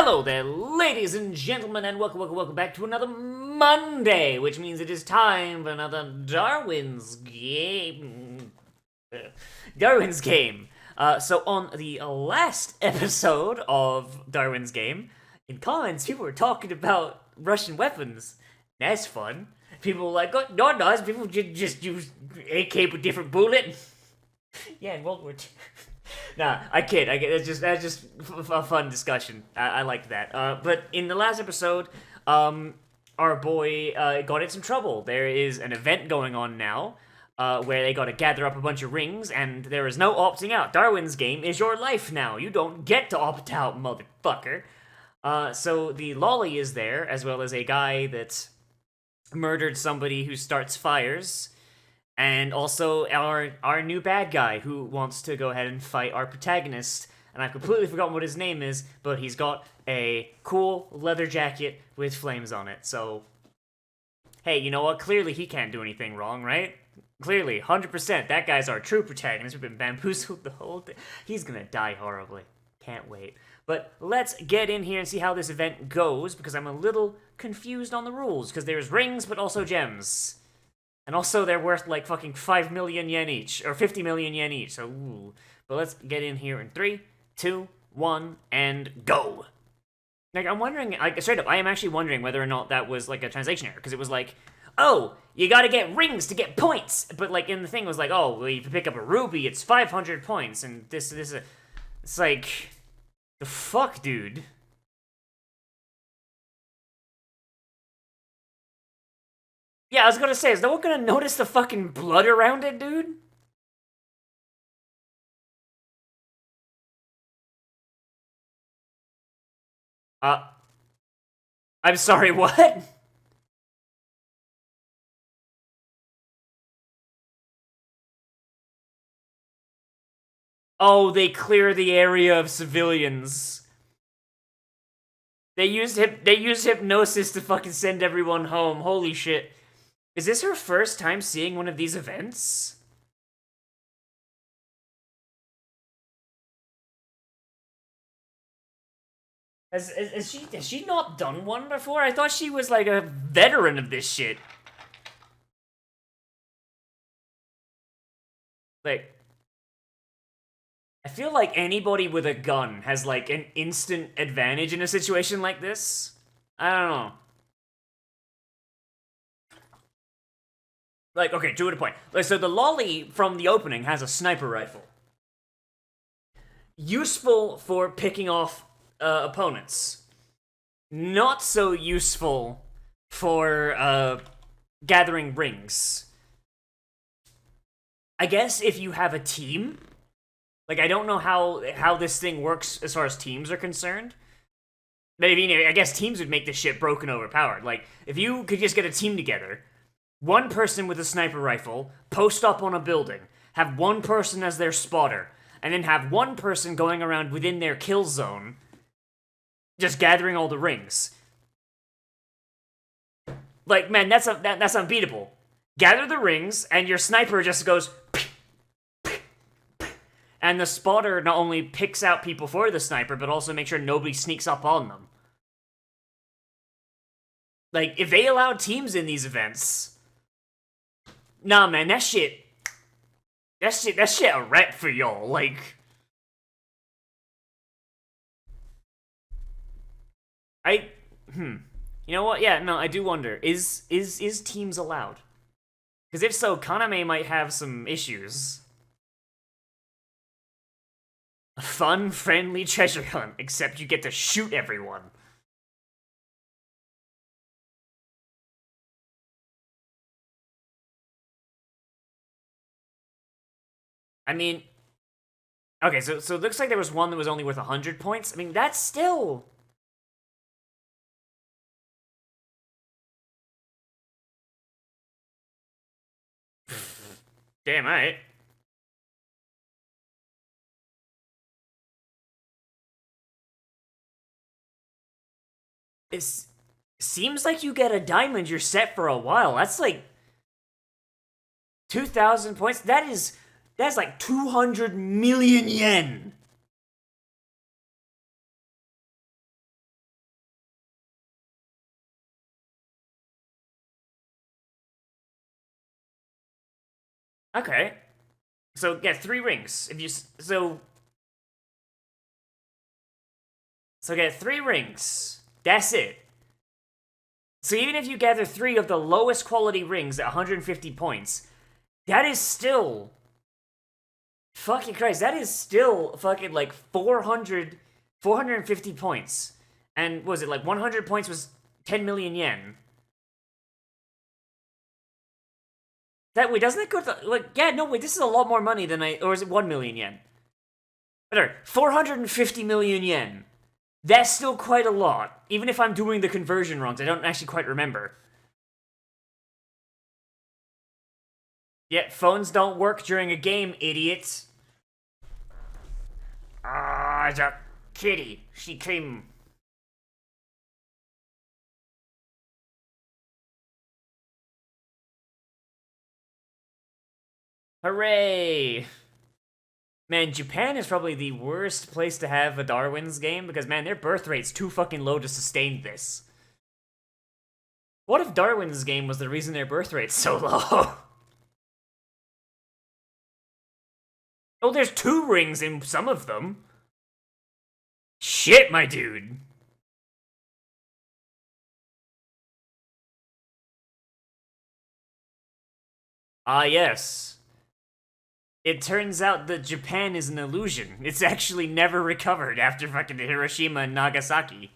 Hello there, ladies and gentlemen, and welcome back to another Monday, which means it is time for another Darwin's game. Darwin's game. So on the last episode of Darwin's game, in comments, people were talking about Russian weapons. That's fun. People were like, oh, no, no, people just use AK with different bullet. Yeah, in World War II. Nah, I kid. That's just a fun discussion. I liked that. But in the last episode, our boy got in some trouble. There is an event going on now, where they got to gather up a bunch of rings, and there is no opting out. Darwin's game is your life now. You don't get to opt out, motherfucker. So the lolly is there, as well as a guy that murdered somebody who starts fires. And also our new bad guy who wants to go ahead and fight our protagonist. And I've completely forgotten what his name is, but he's got a cool leather jacket with flames on it. So, hey, you know what? Clearly he can't do anything wrong, right? Clearly, 100%. That guy's our true protagonist. We've been bamboozled the whole thing. He's gonna die horribly. Can't wait. But let's get in here and see how this event goes, because I'm a little confused on the rules. Because there's rings, but also gems. And also, they're worth like fucking 5 million yen each, or 50 million yen each, so ooh. But let's get in here in 3, 2, 1, and go! Like, I'm wondering, like, straight up, I am actually wondering whether or not that was like a translation error, because it was like, oh, you gotta get rings to get points! But like, in the thing it was like, oh, well, if you pick up a ruby, it's 500 points, and this, it's like, the fuck, dude? Yeah, I was gonna say, is no one gonna notice the fucking blood around it, dude? Uh, I'm sorry, what? Oh, they clear the area of civilians. They used hypnosis to fucking send everyone home. Holy shit. Is this her first time seeing one of these events? Has she not done one before? I thought she was like a veteran of this shit. Like, I feel like anybody with a gun has like an instant advantage in a situation like this. I don't know. Like, okay, to a point. Like, so the lolly from the opening has a sniper rifle. Useful for picking off opponents. Not so useful for gathering rings. I guess if you have a team, like, I don't know how this thing works as far as teams are concerned. But I mean, I guess teams would make this shit broken overpowered. Like, if you could just get a team together, one person with a sniper rifle, post up on a building, have one person as their spotter, and then have one person going around within their kill zone, just gathering all the rings. Like, man, that's unbeatable. Gather the rings, and your sniper just goes, and the spotter not only picks out people for the sniper, but also makes sure nobody sneaks up on them. Like, if they allowed teams in these events, nah, man, that shit a wrap for y'all. Like, you know what? Yeah, no, I do wonder, is teams allowed? Because if so, Kaname might have some issues. A fun, friendly treasure hunt, except you get to shoot everyone. I mean, okay, so it looks like there was one that was only worth 100 points. I mean, that's still... Damn, alright. It seems like you get a diamond, you're set for a while. That's like 2,000 points. That's like 200 million yen. Okay. So get 3 rings. If you so get 3 rings. That's it. So even if you gather 3 of the lowest quality rings at 150 points, that is still fucking Christ, that is still fucking like 450 points. And was it like 100 points was 10 million yen? That wait, doesn't that go to like yeah, no wait, this is a lot more money than or is it 1 million yen? Whatever, 450 million yen. That's still quite a lot. Even if I'm doing the conversion wrongs, I don't actually quite remember. Yeah, phones don't work during a game, idiots. Ah, the kitty. She came. Hooray! Man, Japan is probably the worst place to have a Darwin's game because, man, their birth rate's too fucking low to sustain this. What if Darwin's game was the reason their birth rate's so low? Oh, there's 2 rings in some of them. Shit, my dude. Ah, yes. It turns out that Japan is an illusion. It's actually never recovered after fucking Hiroshima and Nagasaki.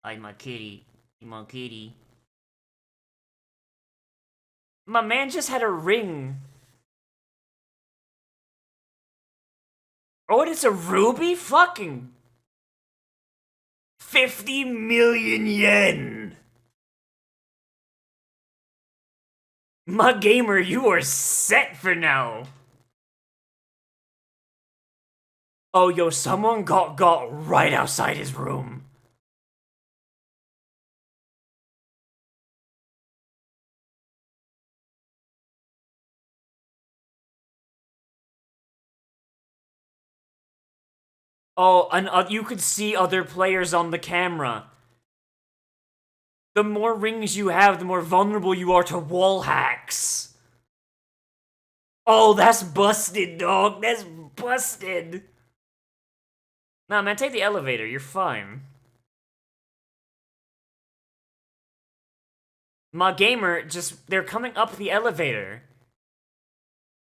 I'm a kitty. I'm a kitty. My man just had a ring. Oh, and it's a ruby? Fucking 50 million yen! My gamer, you are set for now. Oh, yo, someone got right outside his room. Oh, and you could see other players on the camera. The more rings you have, the more vulnerable you are to wall hacks. Oh, that's busted, dog. That's busted. Nah, man, take the elevator. You're fine. My gamer, they're coming up the elevator.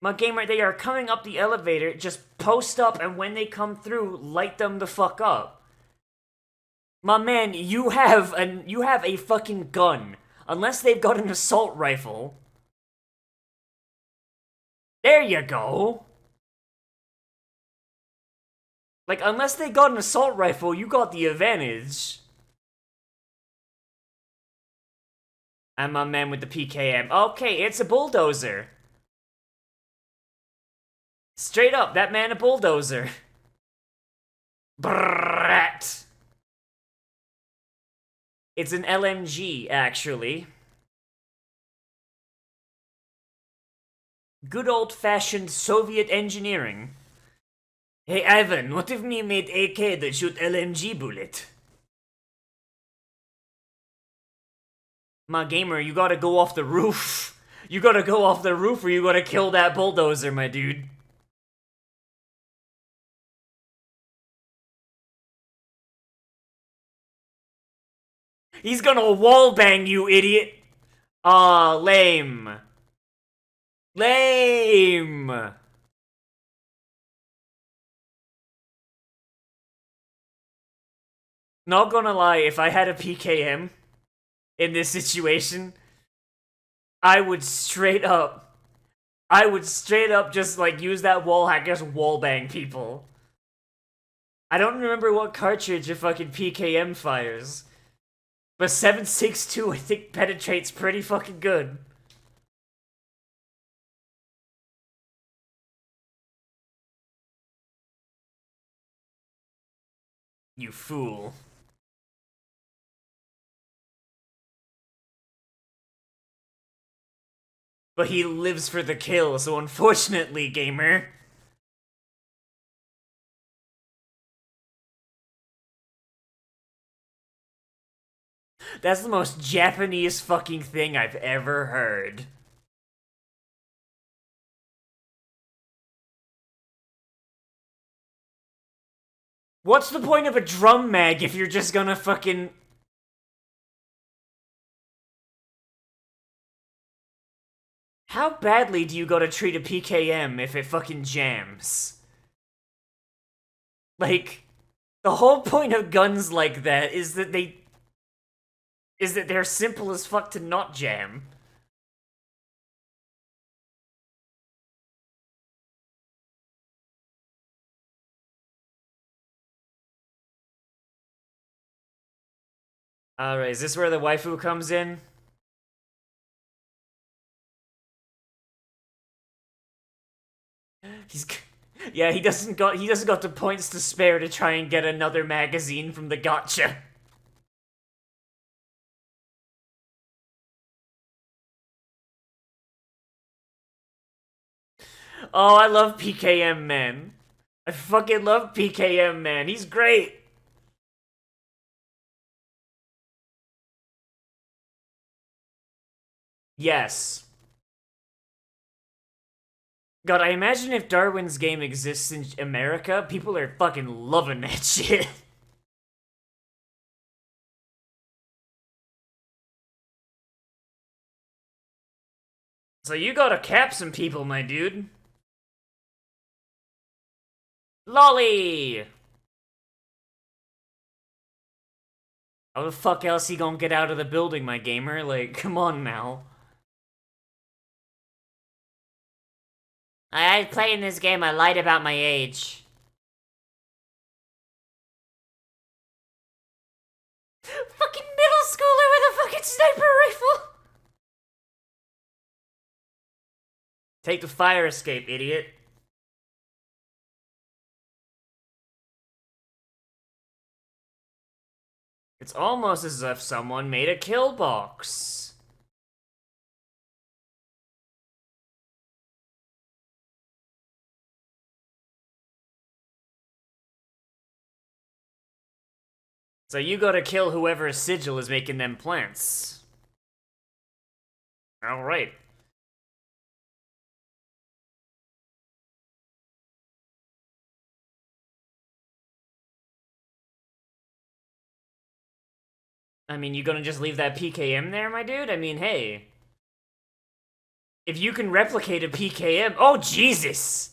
My gamer, they are coming up the elevator. Just post up, and when they come through, light them the fuck up. My man, you have a fucking gun. Unless they've got an assault rifle. There you go. Like, unless they got an assault rifle, you got the advantage. And my man with the PKM. Okay, it's a bulldozer. Straight up, that man a bulldozer. Brat. It's an LMG, actually. Good old-fashioned Soviet engineering. Hey, Ivan, what if we made AK that shoot LMG bullet? My gamer, you gotta go off the roof. You gotta go off the roof or you gotta kill that bulldozer, my dude. He's gonna wallbang you, idiot. Aw, lame. Lame. Not gonna lie, if I had a PKM in this situation, I would straight up just like use that wall hack, just wallbang people. I don't remember what cartridge a fucking PKM fires, but 7.62 I think penetrates pretty fucking good. You fool. But he lives for the kill, so unfortunately, gamer. That's the most Japanese fucking thing I've ever heard. What's the point of a drum mag if you're just gonna fucking... How badly do you gotta treat a PKM if it fucking jams? Like, the whole point of guns like that is that they're simple as fuck to not jam. Alright, is this where the waifu comes in? Yeah, he doesn't got the points to spare to try and get another magazine from the gotcha. Oh, I love PKM, man. I fucking love PKM, man. He's great. Yes. God, I imagine if Darwin's game exists in America, people are fucking loving that shit. So you gotta cap some people, my dude. Lolly! How the fuck else he gonna get out of the building, my gamer? Like, come on now. I play in this game, I lied about my age. Fucking middle schooler with a fucking sniper rifle! Take the fire escape, idiot. It's almost as if someone made a kill box. So you gotta kill whoever's sigil is making them plants. Alright. I mean, you gonna just leave that PKM there, my dude? I mean, hey. If you can replicate a PKM... Oh, Jesus!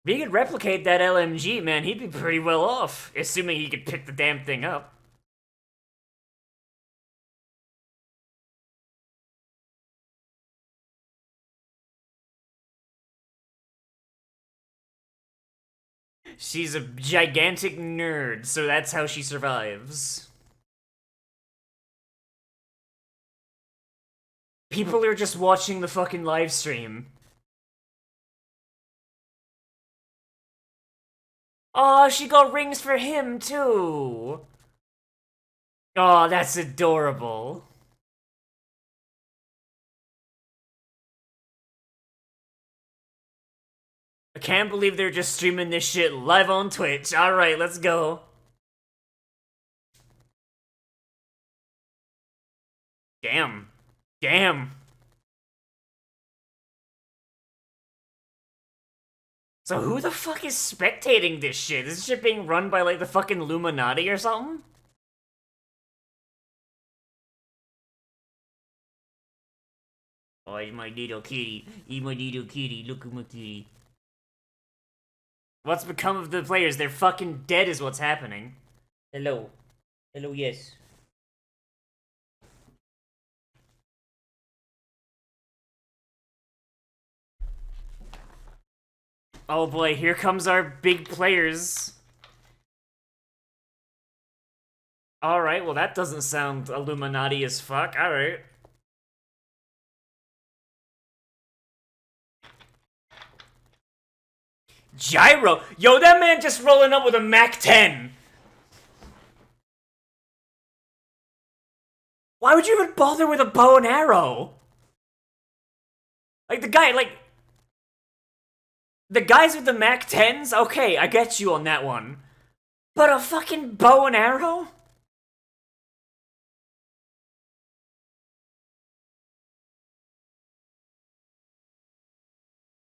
If he could replicate that LMG, man, he'd be pretty well off. Assuming he could pick the damn thing up. She's a gigantic nerd, so that's how she survives. People are just watching the fucking live stream. Oh, she got rings for him, too. Oh, that's adorable. I can't believe they're just streaming this shit live on Twitch. Alright, let's go. Damn. Damn. So who the fuck is spectating this shit? Is this shit being run by, like, the fucking Illuminati or something? Oh, he's my little kitty. He's my little kitty. Look at my kitty. What's become of the players? They're fucking dead is what's happening. Hello. Hello, yes. Oh boy, here comes our big players. Alright, well that doesn't sound Illuminati as fuck. Alright. Gyro! Yo, that man just rolling up with a MAC-10! Why would you even bother with a bow and arrow? Like, the guy, like... The guys with the MAC-10s? Okay, I get you on that one. But a fucking bow and arrow?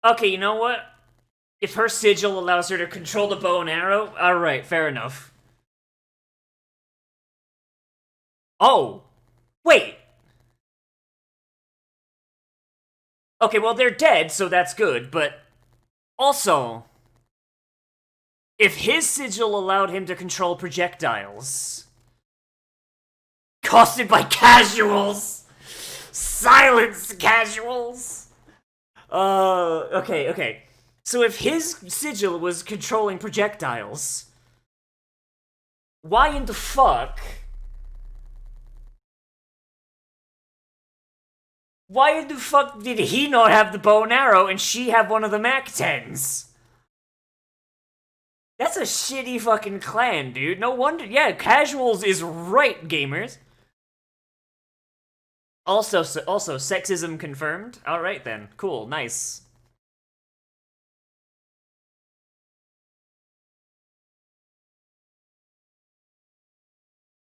Okay, you know what? If her sigil allows her to control the bow and arrow, alright, fair enough. Oh! Wait! Okay, well, they're dead, so that's good, but also, if his sigil allowed him to control projectiles, costed by casuals! Silence, casuals! Okay. So if his sigil was controlling projectiles, why in the fuck? Why in the fuck did he not have the bow and arrow and she have one of the Mac-10s? That's a shitty fucking clan, dude. No wonder. Yeah, casuals is right, gamers. Also, sexism confirmed. All right then, cool, nice.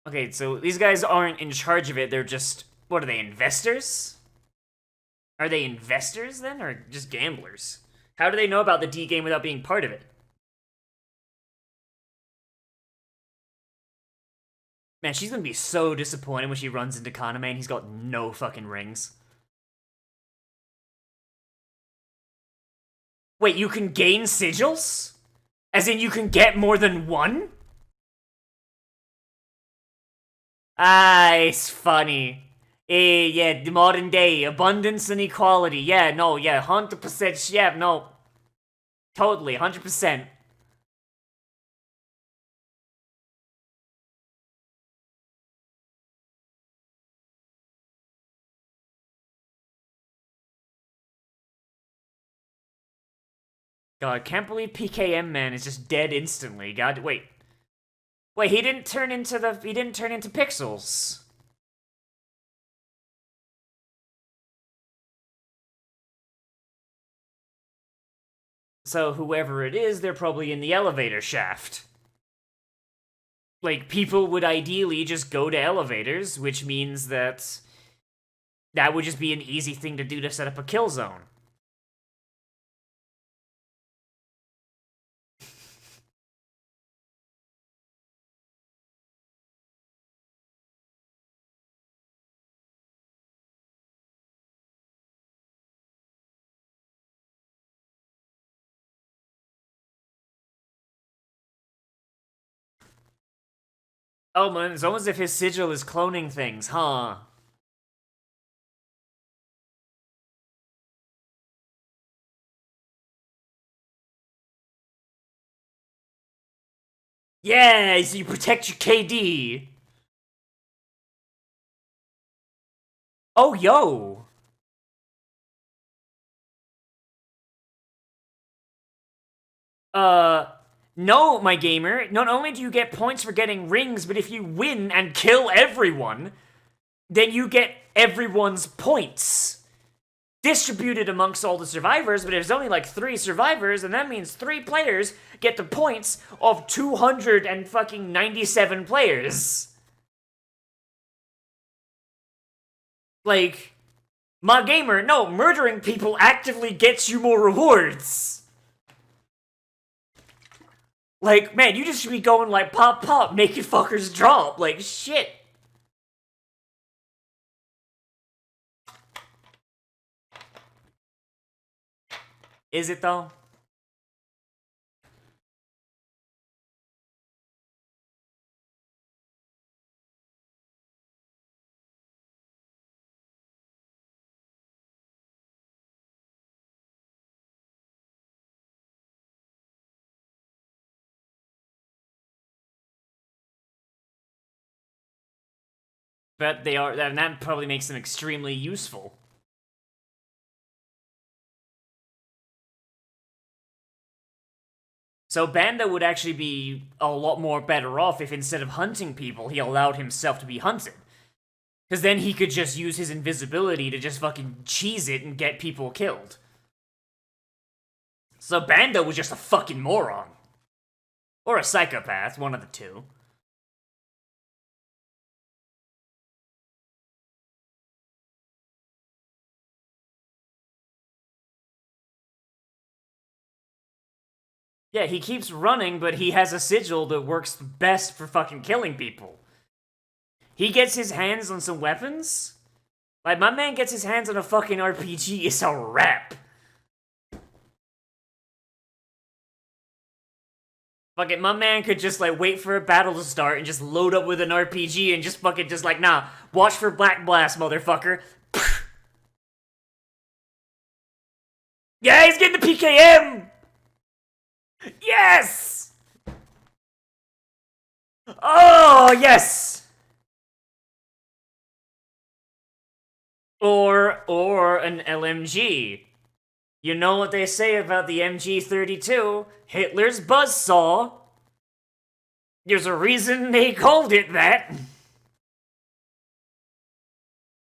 Okay, so these guys aren't in charge of it. They're just what are they? Investors? Are they investors then, or just gamblers? How do they know about the D game without being part of it? Man, she's gonna be so disappointed when she runs into Kaname and he's got no fucking rings. Wait, you can gain sigils? As in, you can get more than one? Ah, it's funny. Yeah, the modern day, abundance and equality. Yeah, no, yeah, 100%, yeah, no. Totally, 100%. God, can't believe PKM Man is just dead instantly. God, wait. Wait, he didn't turn into pixels. So whoever it is, they're probably in the elevator shaft. Like, people would ideally just go to elevators, which means that that would just be an easy thing to do to set up a kill zone. Oh man, it's almost as if his sigil is cloning things, huh? Yeah, so you protect your KD. Oh, yo. Uh, no, my gamer. Not only do you get points for getting rings, but if you win and kill everyone, then you get everyone's points distributed amongst all the survivors. But if there's only like 3 survivors, and that means 3 players get the points of 297 players. Like, my gamer, no, murdering people actively gets you more rewards. Like, man, you just should be going like pop pop, making fuckers drop. Like, shit. Is it though? But they are, and that probably makes them extremely useful. So Banda would actually be a lot more better off if instead of hunting people, he allowed himself to be hunted. Because then he could just use his invisibility to just fucking cheese it and get people killed. So Banda was just a fucking moron. Or a psychopath, one of the two. Yeah, he keeps running, but he has a sigil that works best for fucking killing people. He gets his hands on some weapons. Like, my man gets his hands on a fucking RPG, it's a wrap. Fucking, my man could just, like, wait for a battle to start and just load up with an RPG and just fucking just like, nah, watch for Black Blast, motherfucker. Yeah, he's getting the PKM! Yes! Oh, yes! Or an LMG. You know what they say about the MG32? Hitler's buzzsaw. There's a reason they called it that.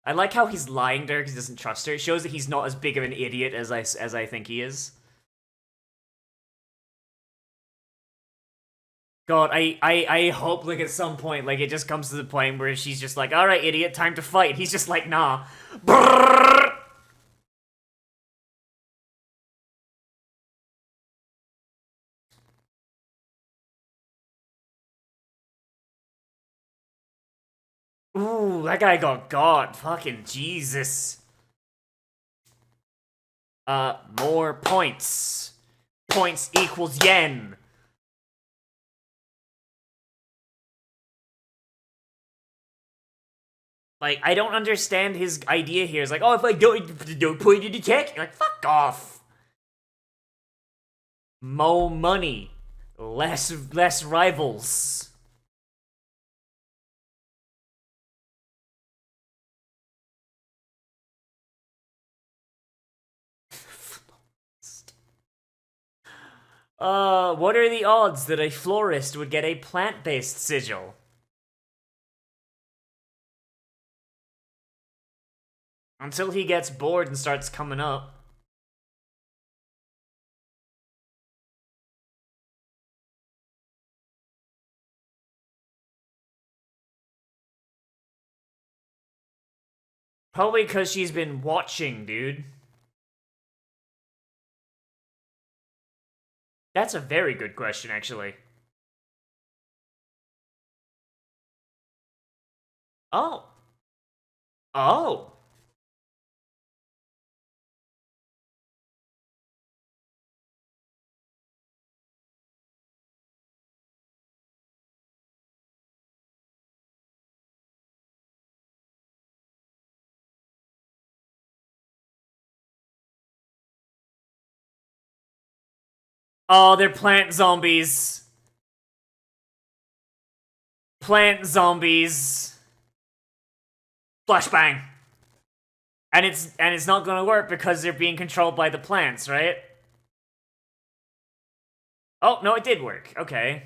I like how he's lying there because he doesn't trust her. It shows that he's not as big of an idiot as I think he is. God, I hope, like, at some point, like, it just comes to the point where she's just like, alright, idiot, time to fight. He's just like, nah. Brrr! Ooh, that guy got. Fucking Jesus. More points. Points equals yen. Like, I don't understand his idea here. It's like, oh, if I don't point in attack, like, fuck off. More money. Less rivals. What are the odds that a florist would get a plant-based sigil? Until he gets bored and starts coming up. Probably because she's been watching, dude. That's a very good question, actually. Oh. Oh. Oh, they're plant zombies. Plant zombies. Flashbang. And it's not gonna work because they're being controlled by the plants, right? Oh, no, it did work. Okay.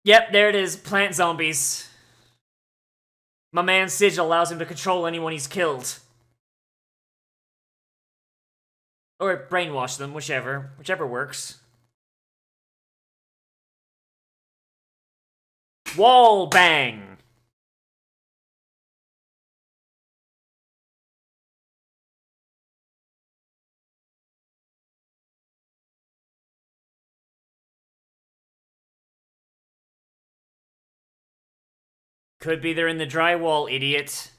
Yep, there it is. Plant zombies. My man's sigil allows him to control anyone he's killed. Or brainwash them, whichever. Whichever works. Wall bang! Could be they're in the drywall, idiot.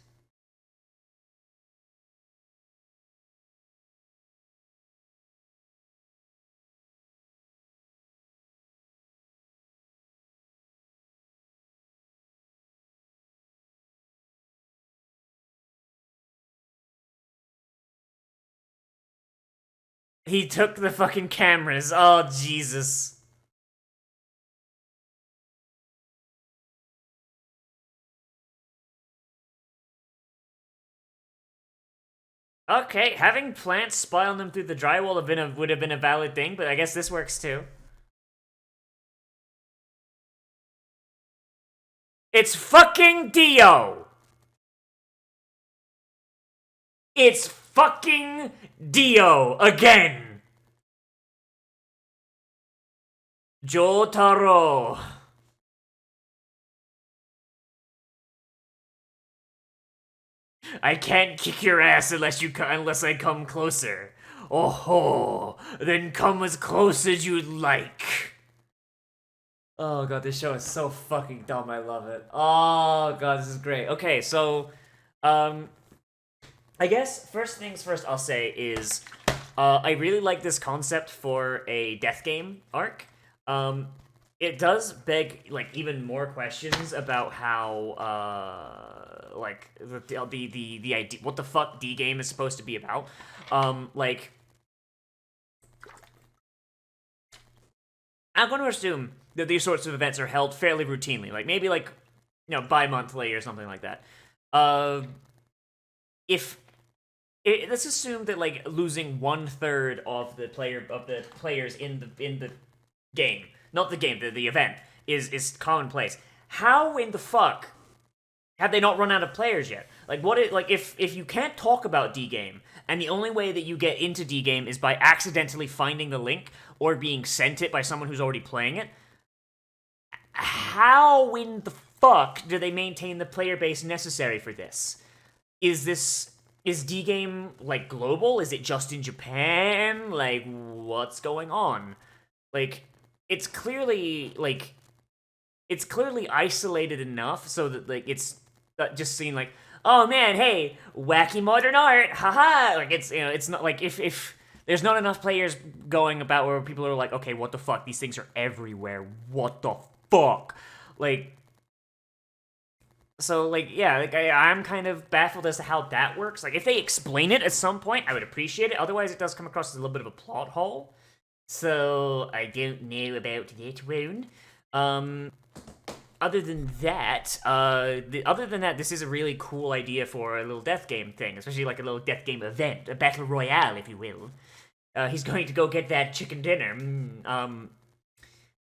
He took the fucking cameras. Oh, Jesus. Okay, having plants spy on them through the drywall would have been a valid thing, but I guess this works too. It's fucking Dio! It's fucking Dio again! Jotaro. I can't kick your ass unless I come closer. Oh ho, then come as close as you'd like. Oh god, this show is so fucking dumb. I love it. Oh god, this is great. Okay, so, um, I guess first things first I'll say is, I really like this concept for a death game arc. It does beg like even more questions about how like the idea what the fuck D game is supposed to be about. Like I'm going to assume that these sorts of events are held fairly routinely, like maybe like bi-monthly or something like that. Uh, if let's assume that like losing 1/3 of the players in the game, not the game, the event is commonplace. How in the fuck have they not run out of players yet? Like if you can't talk about D game and the only way that you get into D game is by accidentally finding the link or being sent it by someone who's already playing it, how in the fuck do they maintain the player base necessary for this? Is D game like global? Is it just in Japan? Like what's going on? Like it's clearly isolated enough so that like it's not just seen like, oh man, hey, wacky modern art, haha. Like it's not like if there's not enough players going about where people are like, okay, what the fuck? These things are everywhere. What the fuck? Like, so like yeah, like I'm kind of baffled as to how that works. Like if they explain it at some point, I would appreciate it. Otherwise, it does come across as a little bit of a plot hole. So I don't know about that one. Other than that, this is a really cool idea for a little death game thing, especially like a little death game event, a battle royale, if you will. He's going to go get that chicken dinner.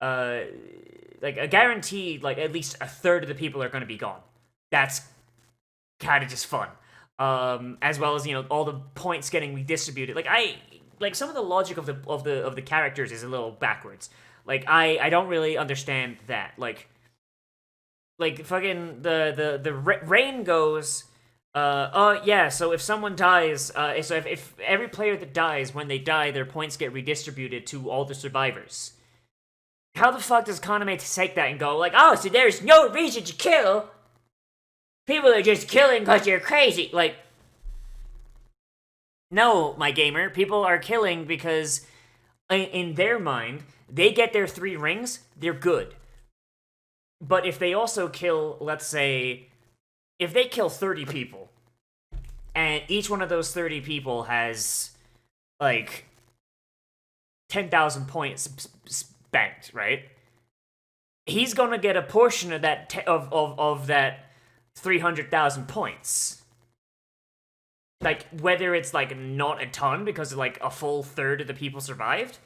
Like a guaranteed, like at least 1/3 of the people are going to be gone. That's kind of just fun. As well as all the points getting redistributed. Like some of the logic of the characters is a little backwards. Like I don't really understand that. Like fucking the rain goes. Yeah. So if someone dies, so if every player that dies, when they die, their points get redistributed to all the survivors. How the fuck does Kaname take that and go like, oh, so there's no reason to kill? People are just killing because you're crazy. Like, no, my gamer. People are killing because, in their mind, they get their 3 rings, they're good. But if they also kill, let's say, if they kill 30 people, and each one of those 30 people has, like, 10,000 points spent, right? He's gonna get a portion of that of that 300,000 points. Like whether it's like not a ton because like a full 1/3 of the people survived,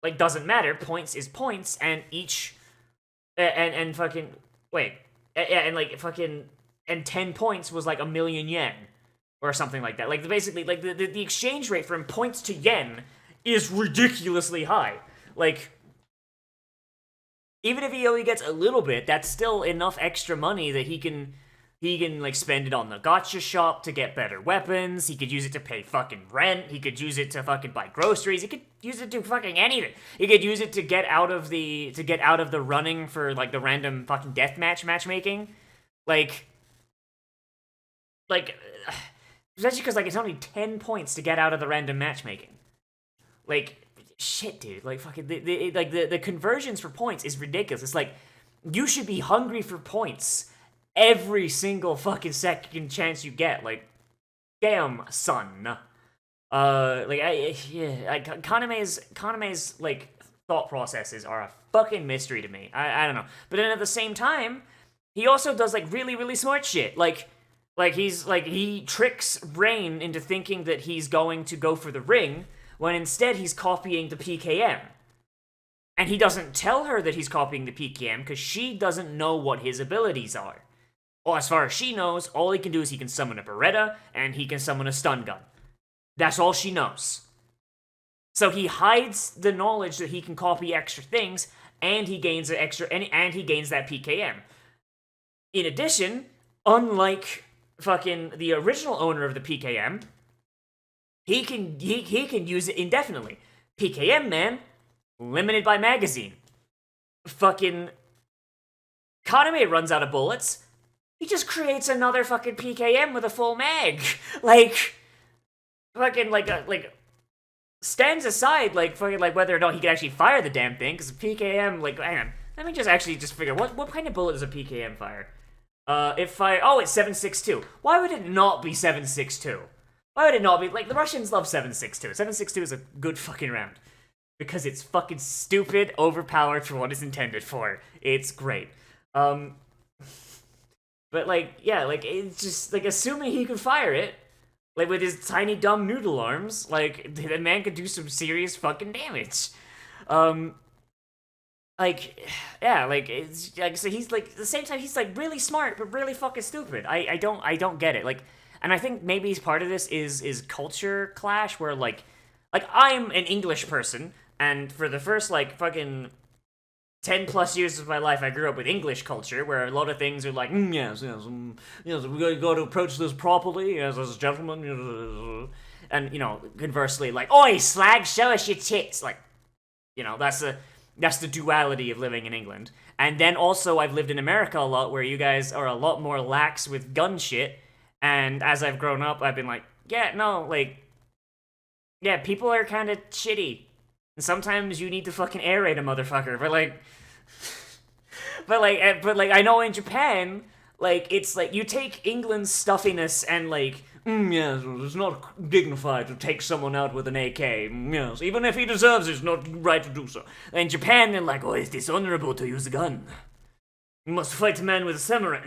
like doesn't matter. Points is points, and each and fucking wait, and like fucking and 10 points was like 1,000,000 yen or something like that. Like basically, like the exchange rate from points to yen is ridiculously high. Like, even if he only gets a little bit, that's still enough extra money that he can like spend it on the gacha shop to get better weapons. He could use it to pay fucking rent. He could use it to fucking buy groceries. He could use it to fucking anything. He could use it to get out of the running for like the random fucking deathmatch matchmaking. Like especially because like it's only 10 points to get out of the random matchmaking. Like, shit, dude. Like, fucking, the conversions for points is ridiculous. It's like, you should be hungry for points every single fucking second chance you get. Like, damn, son. Kaname's, like, thought processes are a fucking mystery to me. I don't know. But then at the same time, he also does, like, really, really smart shit. Like, he tricks Rain into thinking that he's going to go for the ring, when instead he's copying the PKM. And he doesn't tell her that he's copying the PKM because she doesn't know what his abilities are. Well, as far as she knows, all he can do is he can summon a Beretta and he can summon a stun gun. That's all she knows. So he hides the knowledge that he can copy extra things, and he gains an extra, and he gains that PKM. In addition, unlike fucking the original owner of the PKM, he can use it indefinitely. PKM, man, limited by magazine. Fucking Kaname runs out of bullets. He just creates another fucking PKM with a full mag. Like, fucking stands aside, like, fucking, like, whether or not he can actually fire the damn thing, because PKM, like, hang on, let me just figure, what kind of bullet does a PKM fire? It's 7.62. Why would it not be 7.62? Why would it not be, like, the Russians love 7.62. 7.62 is a good fucking round. Because it's fucking stupid, overpowered for what it's intended for. It's great. But, like, yeah, like, it's just, like, assuming he can fire it, like, with his tiny, dumb noodle arms, like, the man could do some serious fucking damage. Like, yeah, like, it's, like, so he's, like, at the same time, he's, like, really smart, but really fucking stupid. I don't get it. Like, and I think maybe part of this is culture clash, where, like, I'm an English person, and for the first, like, fucking 10 plus years of my life, I grew up with English culture, where a lot of things are like, yes, we got to approach this properly, as a gentleman, and, you know, conversely, like, oi, slag, show us your tits, like, you know, that's the duality of living in England. And then also, I've lived in America a lot, where you guys are a lot more lax with gun shit, and as I've grown up, I've been like, yeah, no, like, yeah, people are kind of shitty. And sometimes you need to fucking aerate a motherfucker, but like, I know in Japan, like, it's like, you take England's stuffiness and, like, yes, it's not dignified to take someone out with an AK, yes, even if he deserves it, it's not right to do so. In Japan, they're like, oh, it's dishonorable to use a gun. You must fight a man with a samurai.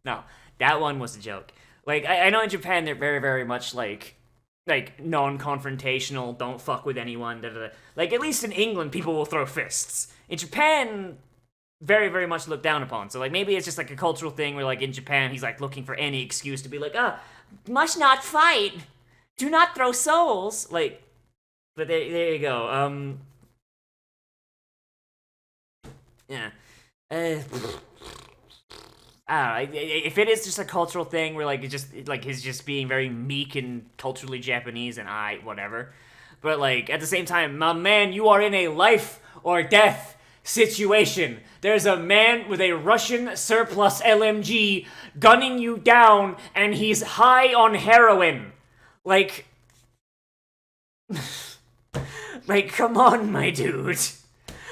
No, that one was a joke. Like, I know in Japan, they're very, very much, like, non-confrontational, don't fuck with anyone, da, da, da. Like, at least in England, people will throw fists. In Japan, very, very much looked down upon. So, like, maybe it's just, like, a cultural thing where, like, in Japan, he's, like, looking for any excuse to be like, must not fight! Do not throw souls! Like, but there you go. Yeah. I don't know, if it is just a cultural thing where, like, he's just being very meek and culturally Japanese and whatever. But, like, at the same time, my man, you are in a life or death situation. There's a man with a Russian surplus LMG gunning you down, and he's high on heroin. Like, like, come on, my dude.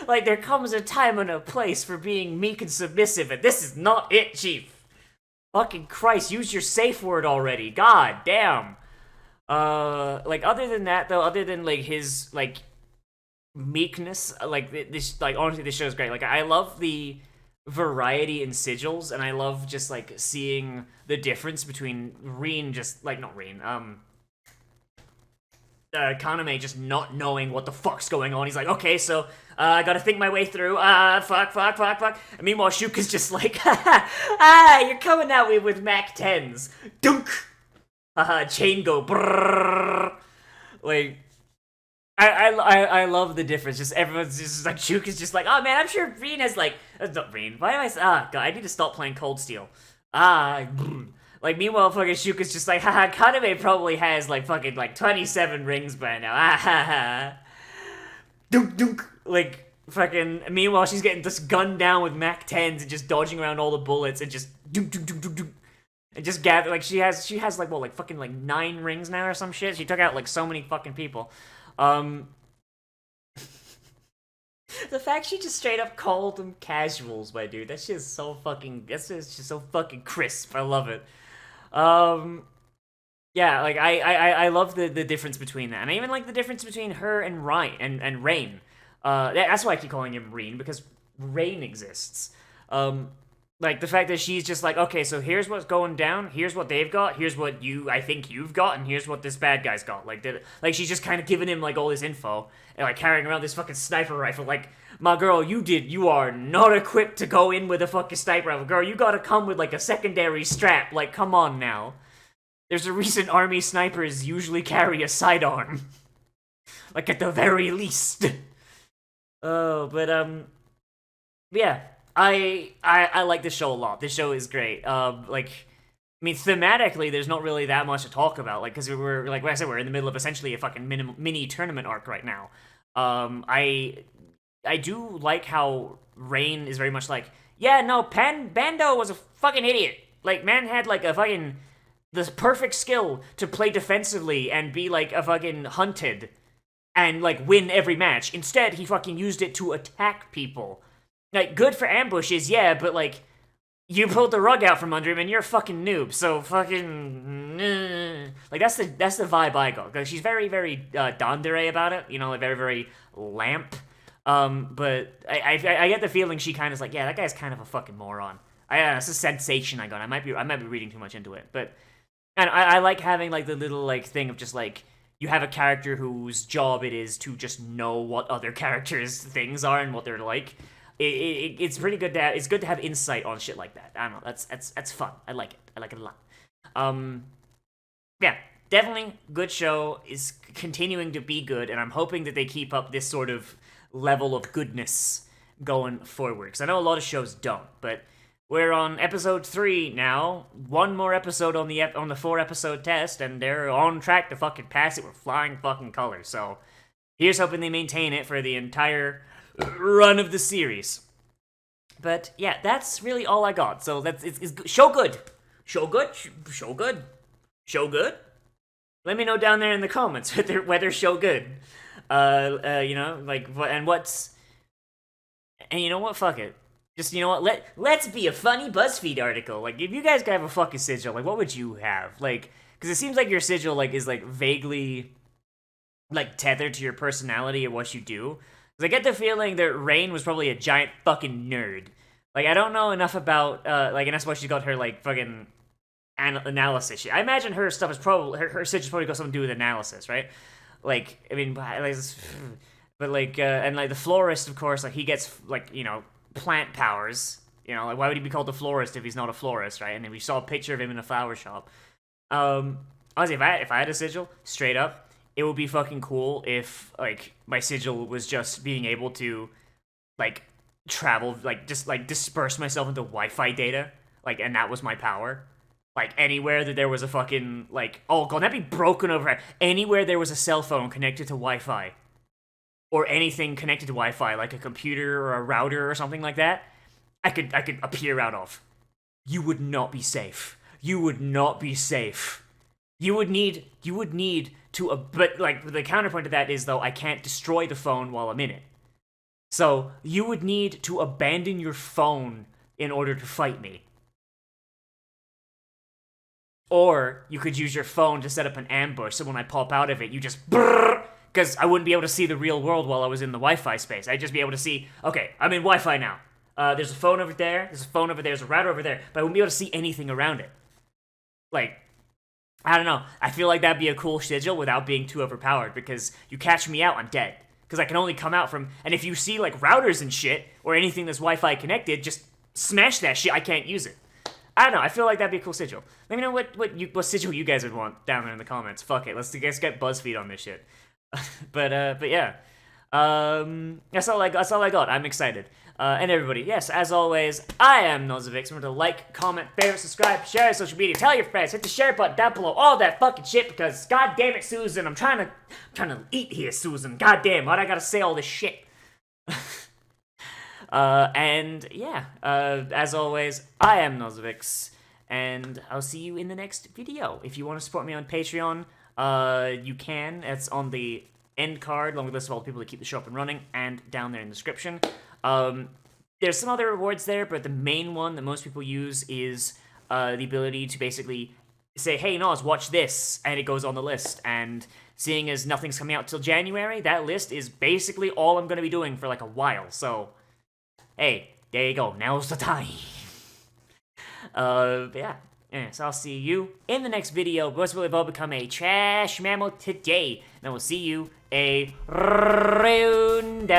Like, there comes a time and a place for being meek and submissive, and this is not it, Chief. Fucking Christ, use your safe word already. God damn. Like, other than that, though, other than, like, his, like, meekness, like, this, like, honestly, this show's great. Like, I love the variety in sigils, and I love just, like, seeing the difference between Reen just, like, not Reen, Kaname just not knowing what the fuck's going on. He's like, okay, so, I gotta think my way through, fuck. And meanwhile, Shuka's just like, you're coming at me with Mac 10s. Dunk! Chain go, brrrr. Like, I love the difference. Just everyone's just like, Shuka's just like, oh man, I'm sure Reen has like, not Reen, why am I, God, I need to stop playing Cold Steel. Like, meanwhile, fucking Shuka's just like, haha, Kaname probably has, like, fucking, like, 27 rings by now, Dunk. Like, fucking, meanwhile, she's getting just gunned down with Mac 10s and just dodging around all the bullets and just dunk. And just gather, like, she has, like, what, like, fucking, like, 9 rings now or some shit? She took out, like, so many fucking people. The fact she just straight up called them casuals, my dude, that shit is so fucking, that's just so fucking crisp, I love it. Yeah, like, I love the difference between that, and I even like the difference between her and Ryan, and Rain. That's why I keep calling him Reen, because Rain exists. Like, the fact that she's just like, okay, so here's what's going down, here's what they've got, here's what I think you've got, and here's what this bad guy's got. Like, she's just kind of giving him, like, all this info, and, like, carrying around this fucking sniper rifle. Like, my girl, you are not equipped to go in with a fucking sniper rifle. Girl, you gotta come with, like, a secondary strap. Like, come on now. There's a reason army snipers usually carry a sidearm. Like, at the very least. Oh, but, yeah. I like this show a lot. This show is great. Like, I mean, thematically, there's not really that much to talk about. Like, because we're, like I said, we're in the middle of essentially a fucking mini tournament arc right now. I do like how Rain is very much like, yeah, no, Bando was a fucking idiot. Like, man had, like, a fucking, the perfect skill to play defensively and be, like, a fucking hunted and, like, win every match. Instead, he fucking used it to attack people. Like, good for ambushes, yeah, but, like, you pulled the rug out from under him and you're a fucking noob, so fucking... Like, that's the vibe I got. Because she's very, very Dandere about it, you know, like, very, very lamp. But I get the feeling she kind of is like, yeah, that guy's kind of a fucking moron. It's a sensation I got. I might be reading too much into it, but... And I like having, like, the little, like, thing of just, like, you have a character whose job it is to just know what other characters' things are and what they're like. It's pretty good to have, it's good to have insight on shit like that. I don't know, that's fun. I like it. I like it a lot. Yeah, definitely good show, is continuing to be good, and I'm hoping that they keep up this sort of level of goodness going forward. Because I know a lot of shows don't, but we're on episode 3 now. One more episode on the 4-episode test, and they're on track to fucking pass it with flying fucking colors. So here's hoping they maintain it for the entire run of the series. But yeah, that's really all I got. So it's show good. Show good. Show good. Show good. Let me know down there in the comments whether show good. You know, like, and you know what? Fuck it. Just, you know what? Let's be a funny BuzzFeed article. Like, if you guys could have a fucking sigil, like, what would you have? Like, because it seems like your sigil, like, is, like, vaguely, like, tethered to your personality and what you do. Because I get the feeling that Rain was probably a giant fucking nerd. Like, I don't know enough about, like, and that's why she got her, like, fucking analysis shit. I imagine her stuff is probably, her sigil's probably got something to do with analysis, right? Like, I mean, but, like, and, like, the florist, of course, like, he gets, like, you know, plant powers. You know, like, why would he be called a florist if he's not a florist, right? And then we saw a picture of him in a flower shop. Honestly, if I had a sigil, straight up, it would be fucking cool if, like, my sigil was just being able to, like, travel, like, just, like, disperse myself into Wi-Fi data, like, and that was my power. Like, anywhere that there was a fucking, like, oh god, that'd be broken over. Anywhere there was a cell phone connected to Wi-Fi, or anything connected to Wi-Fi, like a computer or a router or something like that, I could appear out of. You would not be safe. You would not be safe. You would need to, but, like, the counterpoint to that is, though, I can't destroy the phone while I'm in it. So, you would need to abandon your phone in order to fight me. Or, you could use your phone to set up an ambush, so when I pop out of it, you just brrrr, because I wouldn't be able to see the real world while I was in the Wi-Fi space. I'd just be able to see, okay, I'm in Wi-Fi now. There's a phone over there, there's a phone over there, there's a router over there, but I wouldn't be able to see anything around it. Like, I don't know. I feel like that'd be a cool sigil without being too overpowered, because you catch me out, I'm dead. Because I can only come out from, and if you see, like, routers and shit, or anything that's Wi-Fi connected, just smash that shit, I can't use it. I don't know, I feel like that'd be a cool sigil. Let me know what sigil you guys would want down there in the comments. Fuck it, let's get BuzzFeed on this shit. but yeah. That's all I got. I'm excited. And everybody, yes, as always, I am Nozz. Remember to like, comment, favorite, subscribe, share on social media, tell your friends, hit the share button down below, all that fucking shit, because god damn it, Susan, I'm trying to eat here, Susan. God damn, why'd I gotta say all this shit? And yeah, as always, I am Nozz, and I'll see you in the next video. If you want to support me on Patreon, you can. It's on the end card, along with a list of all the people that keep the show up and running, and down there in the description. There's some other rewards there, but the main one that most people use is the ability to basically say, hey, Nozz, watch this, and it goes on the list. And seeing as nothing's coming out till January, that list is basically all I'm going to be doing for like a while. So, hey, there you go. Now's the time. Yeah. So I'll see you in the next video. Most will have all become a trash mammal today. And I will see you a round.